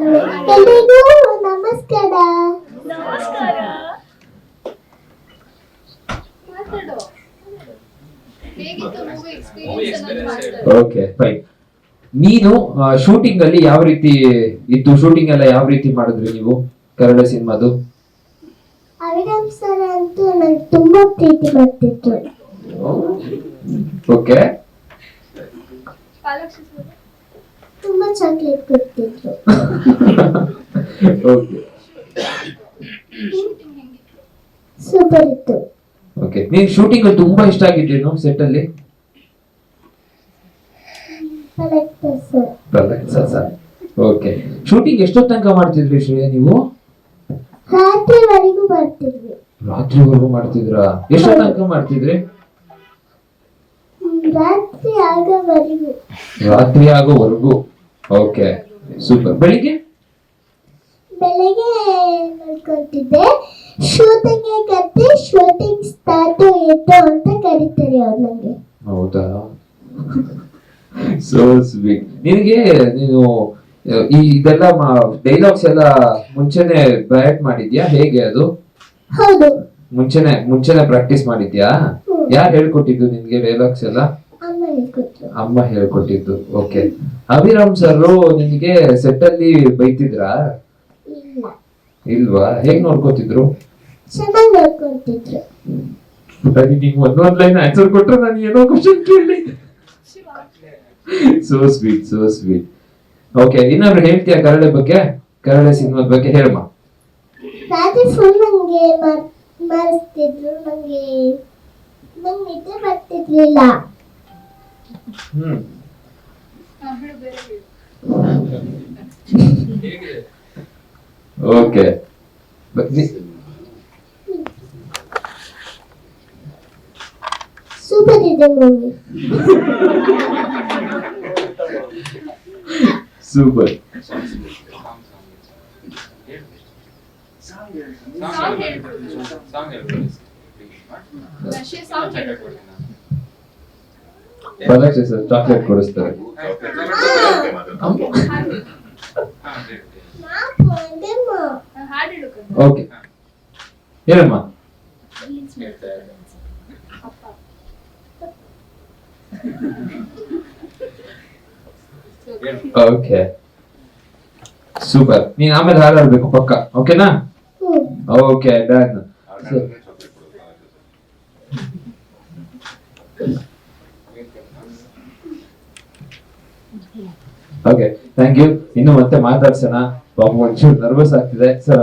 ಎಲ್ರಿಗೂ ನಮಸ್ಕಾರ. ನಮಸ್ಕಾರ. ಮಾತಾಡು. ಹೇಗಿತ್ತು ಮೂವಿ ಎಕ್ಸ್‌ಪೀರಿಯನ್ಸ್ ಅನ್ನೋದು ಮಾತಾಡು. Okay fine. ನೀನು ಶೂಟಿಂಗ್ ಅಲ್ಲಿ ಯಾವ ರೀತಿ ಇತ್ತು? ಶೂಟಿಂಗ್ ಎಲ್ಲ ಯಾವ ರೀತಿ ಮಾಡಿದ್ರಿ ನೀವು ಕನ್ನಡ ಸಿನಿಮಾದು? ಅವಿನಾಶ್ ಸರ್ ಅಂತೂ ನಂಗೆ ತುಂಬಾ ಪ್ರೀತಿ ಮಾಡ್ತಿದ್ರು. ಓಕೆ. ಪಾಲಾಕ್ಷಿ ಸರ್ ತುಂಬಾ ಚಾಕ್ಲೇಟ್ ಕೊಡ್ತಿದ್ರು. ಓಕೆ ಶೂಟಿಂಗ್ ಹೆಂಗಿತ್ತು? ಸೂಪರ್ ಇತ್ತು. ಓಕೆ. ನೀನ್ ಶೂಟಿಂಗ್ ತುಂಬಾ ಇಷ್ಟ ಆಗಿದ್ದೇನು ಸೆಟ್ ಅಲ್ಲಿ? Sir okay. ಶೂಟಿಂಗ್ ಎಷ್ಟೊತ್ತು ತನಕ ಮಾಡ್ತಿದ್ರಿ ಶ್ರೇಯ ನೀವು? ರಾತ್ರಿವರೆಗೂ ಮಾಡ್ತಿದ್ವಿ. ರಾತ್ರಿವರೆಗೂ ಮಾಡ್ತಿದ್ರಾ? ಎಷ್ಟೊತ್ತು ತನಕ ಮಾಡ್ತಿದ್ರಿ? ರಾತ್ರಿ ಆಗೋವರೆಗೂ. ರಾತ್ರಿ ಆಗೋವರೆಗೂ. Okay super. ಬೆಳಿಗ್ಗೆ ಬೆಳಗ್ಗೆ ನೋಡ್ಕೊಳ್ತಿದ್ದೆ. ಶೂಟಿಂಗ್ ಕತ್ತೆ ಶೂಟಿಂಗ್ ಸ್ಟಾರ್ಟ್ ಆಯ್ತು ಅಂತ ಕರೀತಾರೆ ಅವ್ರು ನಂಗೆ. ಹೌದಾ? So sweet. ನಿನಗೆ ನೀನು ಇದೆಲ್ಲ ಡೈಲಾಗ್ಸ್ ಎಲ್ಲ ಮುಂಚೆನೆ ಬ್ಯಾಟ್ ಮಾಡಿದ್ಯಾ? ಹೇಗೆ ಅದು? ಹೌದು. ಮುಂಚೆನೆ ಪ್ರಾಕ್ಟೀಸ್ ಮಾಡಿದ್ಯಾ? ಯಾರು ಹೇಳ್ಕೊಟ್ಟಿದ್ದು ನಿನ್ಗೆ ಡೈಲಾಗ್ಸ್ ಎಲ್ಲ? ಅಮ್ಮ ಹೇಳ್ಕೊಟ್ರು. ಅಮ್ಮ ಹೇಳ್ಕೊಟ್ಟಿದ್ದು. ಓಕೆ. ಅಭಿರಾಮ್ ಸರ್ ನಿನ್ಗೆ ಸೆಟ್ ಅಲ್ಲಿ ಬೈತಿದ್ರಾ? ಇಲ್ಲ, ಇಲ್ವಾ? ಹೇಗ್ ನೋಡ್ಕೋತಿದ್ರು? ಚೆನ್ನಾಗಿ ನೋಡ್ಕೊಳ್ತಿದ್ರು. ನೀನ್ ಒಂದೊಂದ್ ಲೈನ್ ಆನ್ಸರ್ ಕೊಟ್ರೆ ನಾನು ಏನೋ ಕ್ವಶನ್ ಕೇಳಿ. So sweet, so sweet. Okay. ಇನ್ನಾದ್ರು ಹೇಳ್ತೀಯಾ ಕನ್ನಡ ಬಗ್ಗೆ? ಕನ್ನಡ ಸಿನಿಮಾದ ಬಗ್ಗೆ ಹೇಳಮ್ಮ. ರಾತ್ರಿ ಫುಲ್ ನಂಗೆ ಮಾಡಿಸ್ತಿದ್ರು. ನಂಗೆ ನಿದ್ದೆ ಬರ್ತಿರ್ಲಿಲ್ಲ. ಹೇಳು ಬೇರೆ ಹೇಳು. ಓಕೆ. ಸೂಪರ್ ಇದೆ ಮೂವಿ. ಸೂಪರ್. ಸಾಂಗ್ ಹೇಳ್ಬಿಡು. ರಶಿಯಾ ಸಾಂಗ್ ಹೇಳ್ಬಿಡು. ಪರೀಕ್ಷೆ ಸರ್ ಚಾಕ್ಲೇಟ್ ಕೊಡಿಸ್ತಾರೆ. ಹಾಡು ಹೇಳು ಕಣೆ. ಓಕೆ ಹೇಳಮ್ಮ. ರೀಲ್ಸ್ ಮಾಡ್ತಾರೆ ಅಪ್ಪ. Okay super. ನೀನ್ ಆಮೇಲೆ ಹಾಡಾಡ್ಬೇಕು ಪಕ್ಕ. ಓಕೆನಾ? Okay done. Okay thank you. ಇನ್ನು ಮತ್ತೆ ಮಾತಾಡ್ಸೋಣ. ಪಾಪ ಒಂಚೂರು ನರ್ವಸ್ ಆಗ್ತಿದೆ ಸರ್.